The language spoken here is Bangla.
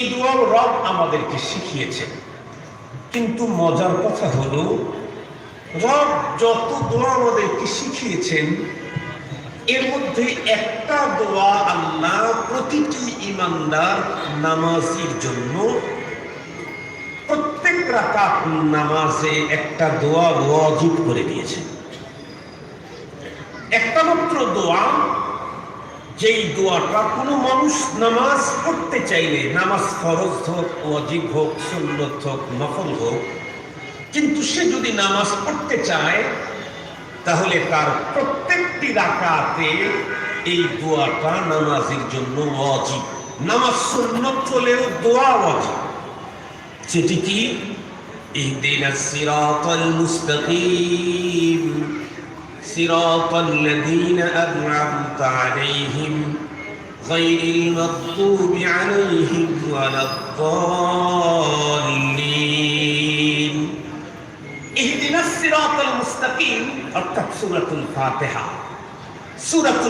এই দোয়া রব আমাদেরকে শিখিয়েছেন, কিন্তু মজার কথা হলো রব যত দোয়া আমাদেরকে শিখিয়েছেন এর মধ্যে একটা দোয়া আল্লাহ প্রতিটি ঈমানদার নামাজির জন্য প্রত্যেক রাকাত নামাজে একটা দোয়া ওয়াজিব করে দিয়েছেন। একটা মাত্র দোয়া, যেই দোয়াটা কোনো মানুষ নামাজ পড়তে চাইলে, নামাজ ফরজ হোক, ওয়াজিব হোক, সুন্নত হোক, নফল হোক, কিন্তু সে যদি নামাজ পড়তে চায় তাহলে তার প্রত্যেকটি রাকাতে এই দোয়াটা নামাজের জন্য ওয়াজিব। নামাজ সুন্নত হলেও দোয়া ওয়াজিব। সেটি কি? ইহদিনাস সিরাতাল মুস্তাকিম সিরাতাল লাযীনা আন'আমতা আলাইহিম গায়রিল মাগদুবি আলাইহিম ওয়ালাদ-দাল্লিন। ইহদিনাস সিরাতাল মুস্তাকিম অর্থাৎ সূরাতুল ফাতিহা। সূরাতুল